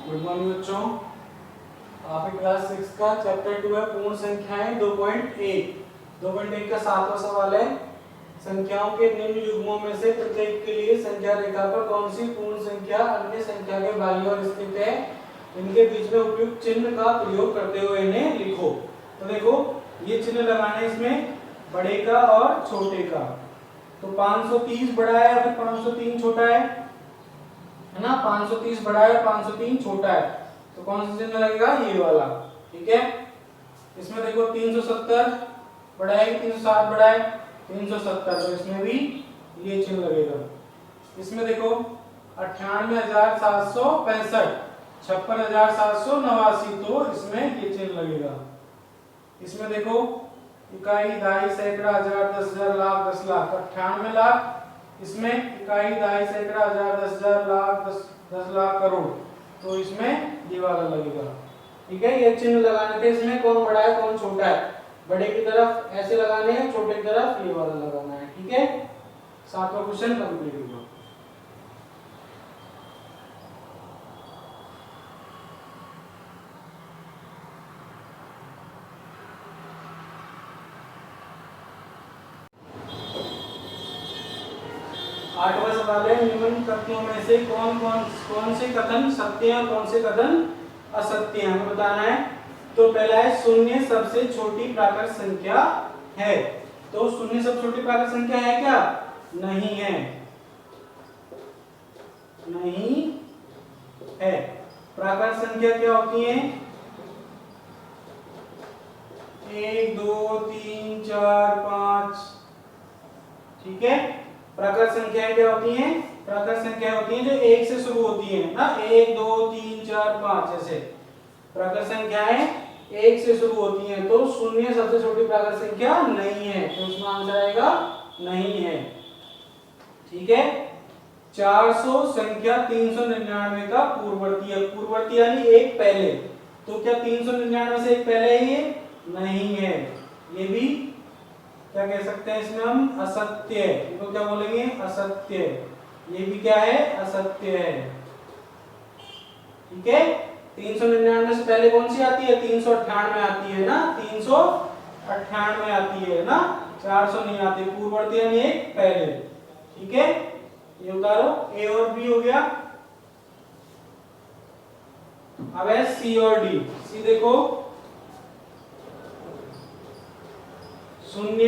Good morning बच्चों। आपके class 6 का चैप्टर 2 है पूर्ण संख्याएं 2.1। 2.1 का 7वां सवाल है, संख्याओं के निम्न युग्मों में से प्रत्येक के लिए संख्या रेखा पर कौन सी पूर्ण संख्या अन्य संख्या के बाईं ओर स्थित है, इनके बीच में उपयुक्त चिन्ह का प्रयोग करते हुए इन्हें लिखो। तो देखो ये चिन्ह लगाना है इसमें बड़े का और छोटे का। तो 530 बड़ा है फिर 503 छोटा है ना। 530 बड़ा है 503 छोटा है, तो कौन सा चिन्ह लगेगा? ये वाला। ठीक है, इसमें देखो 370 बड़ा है 360 बड़ा है 370, तो इसमें भी ये चिन्ह लगेगा। इसमें देखो 98,765 56,789, तो इसमें ये चिन्ह लगेगा। इसमें देखो इकाई दहाई सैकड़ा हजार 10,000 लाख 10 लाख 98 लाख, इसमें इकाई दहाई सैकड़ा हजार 10,000 लाख 10 लाख करोड़, तो इसमें ये वाला लगेगा। ठीक है, ये चिन्ह लगाने थे। इसमें कौन बड़ा है कौन छोटा है, बड़े की तरफ ऐसे लगाने हैं, छोटे की तरफ ये वाला लगाना है। ठीक है, 7वां क्वेश्चन कंप्लीट हुआ। आठवां सवाल है, निम्न कथनों में से कौन से कथन सत्य हैं और कौन से कथन असत्य हैं, हमें बताना है। तो पहला है शून्य सबसे छोटी प्राकृत संख्या है। तो शून्य सबसे छोटी प्राकृत संख्या है क्या? नहीं है, नहीं है। प्राकृत संख्या क्या होती है? 1 2 3 4 5। ठीक है, प्राकृत संख्याएं क्या होती हैं? प्राकृत संख्या होती हैं जो 1 से शुरू होती हैं ना, 1 2 3 4 5 ऐसे प्राकृत संख्याएं 1 से शुरू होती हैं। तो शून्य सबसे छोटी प्राकृत संख्या नहीं है, तो इसमें आंसर आएगा नहीं है। ठीक है, 400 संख्या 399 का पूर्ववर्ती है। पूर्ववर्ती यानी एक पहले, तो क्या 399 से एक पहले है? ये नहीं है, ये भी क्या कह सकते हैं इसमें हम? असत्य। इनको क्या बोलेंगे? असत्य। ये भी क्या है? असत्य है। ठीक है, 399 से पहले कौन सी आती है? 398 आती है ना, 398 आती है ना, 400 नहीं आती। पूर्ववर्ती यानी एक पहले। ठीक है, ये उतारो। ए और बी हो गया। अब है सी और डी। सी देखो, शून्य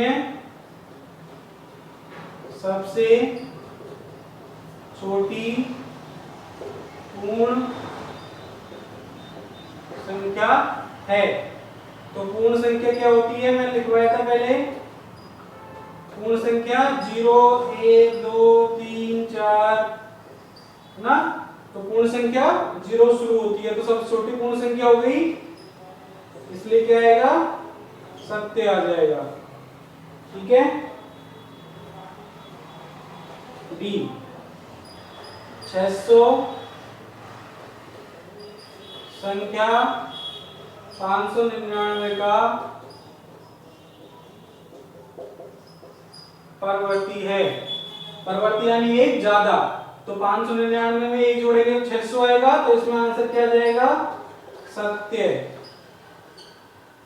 सबसे छोटी पूर्ण संख्या है। तो पूर्ण संख्या क्या होती है? मैंने लिखवाया था पहले। पूर्ण संख्या 0 1 2 3 4 ना, तो पूर्ण संख्या 0 शुरू होती है, तो सबसे छोटी पूर्ण संख्या हो गई, इसलिए क्या आएगा? सत्य आ जाएगा। ठीक है, डी 600 संख्या 599 का परवर्ती है। परवर्ती यानी एक ज्यादा, तो 599 में एक जोड़ेंगे तो 600 आएगा, तो इसमें आंसर क्या आ जाएगा? सत्य।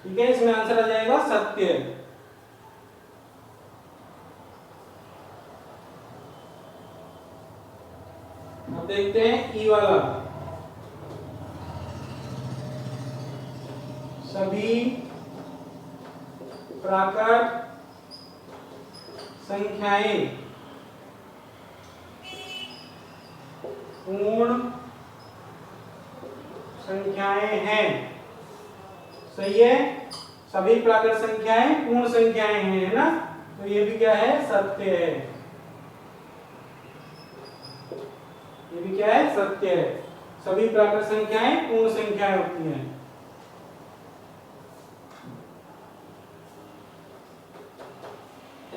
ठीक है, इसमें आंसर आ जाएगा सत्य। अब देखते हैं ई वाला। सभी प्राकृत संख्याएं पूर्ण संख्याएं हैं। सही है, सभी प्राकृत संख्याएं पूर्ण संख्याएं हैं, है ना, तो ये भी क्या है? सत्य है। ये भी क्या है? सत्य है। सभी प्राकृत संख्याएं पूर्ण संख्याएं होती हैं।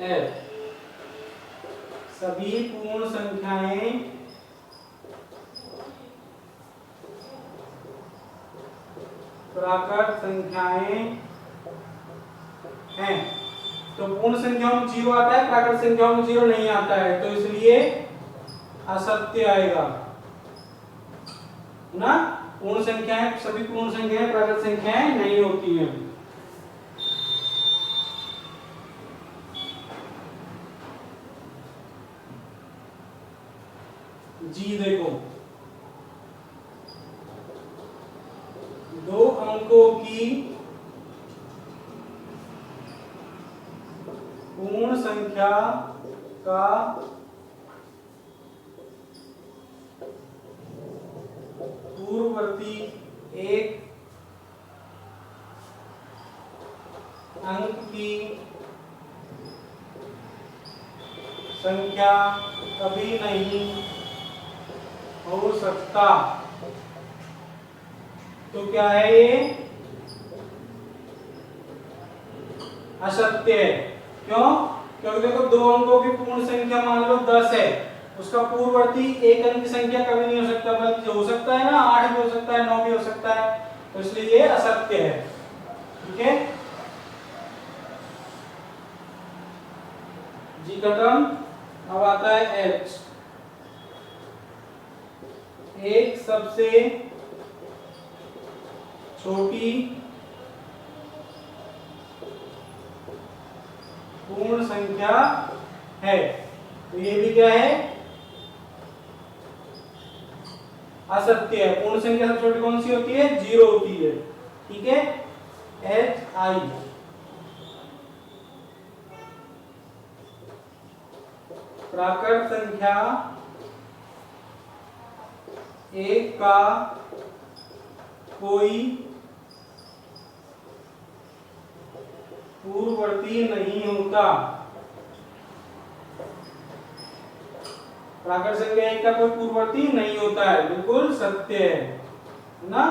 F सभी पूर्ण संख्याएं प्राकृत संख्याएं हैं। तो पूर्ण संख्याओं में 0 आता है, प्राकृत संख्याओं में 0 नहीं आता है, तो इसलिए असत्य आएगा ना। पूर्ण संख्याएं, सभी पूर्ण संख्याएं प्राकृत संख्याएं नहीं होती हैं। जी देखो, दो अंकों की पूर्ण संख्या का पूर्ववर्ती एक अंक की संख्या कभी नहीं हो सकता। तो क्या है ये? असत्य है। क्यों? क्योंकि देखो दो अंकों की पूर्ण संख्या मान लो 10 है, उसका पूर्ववर्ती एक अंक की संख्या कभी नहीं हो सकता, बल्कि हो सकता है ना 8 भी हो सकता है, 9 भी हो सकता है, तो इसलिए ये असत्य है। ठीक है जी, खत्म। अब आता है एच। एक सबसे छोटी पूर्ण संख्या है, तो ये भी क्या है? असत्य है। पूर्ण संख्या सबसे छोटी कौन सी होती है? 0 होती है। ठीक है, एच आई। प्राकृत संख्या एक का कोई पूर्ववर्ती नहीं होता। प्राकृत संख्या एक का कोई पूर्ववर्ती नहीं होता है, बिल्कुल सत्य है ना।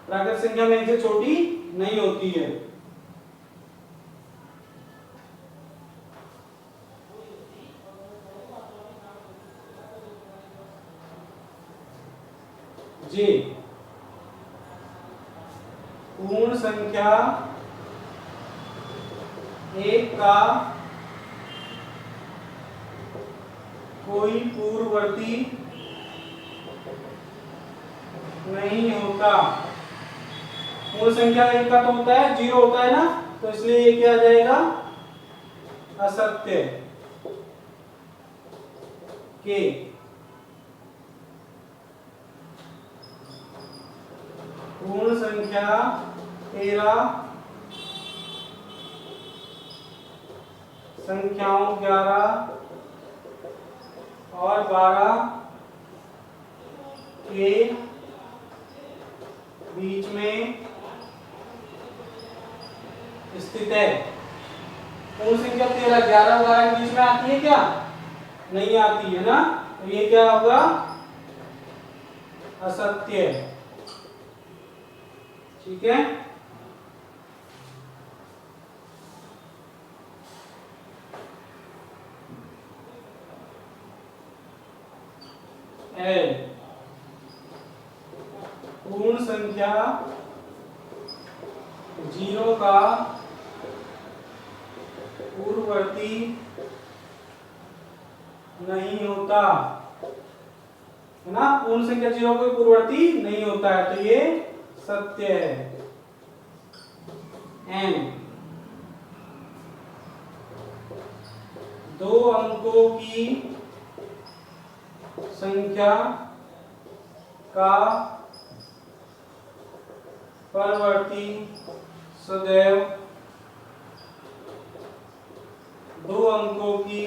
प्राकृत संख्या में एक से छोटी नहीं होती है। जी, पूर्ण संख्या एक का कोई पूर्ववर्ती नहीं होता। पूर्ण संख्या एक का तो होता है, 0 होता है ना, तो इसलिए ये क्या आ जाएगा? असत्य के। पूर्ण संख्या 13 संख्याओं 11 और 12 के बीच में स्थित है। पूर्ण संख्या 13 11 और 12 के बीच में आती है क्या? नहीं आती है ना, तो ये क्या होगा? असत्य। ठीक है, एल। पूर्ण संख्या 0 का पूर्ववर्ती नहीं होता है ना। पूर्ण संख्या 0 का पूर्ववर्ती नहीं होता है, तो ये सत्य है। एन, दो अंकों की संख्या का परवर्ती सदैव दो अंकों की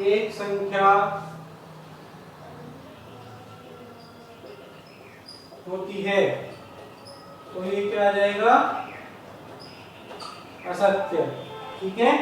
एक संख्या होती है, तो ये क्या आ जाएगा? असत्य। ठीक है।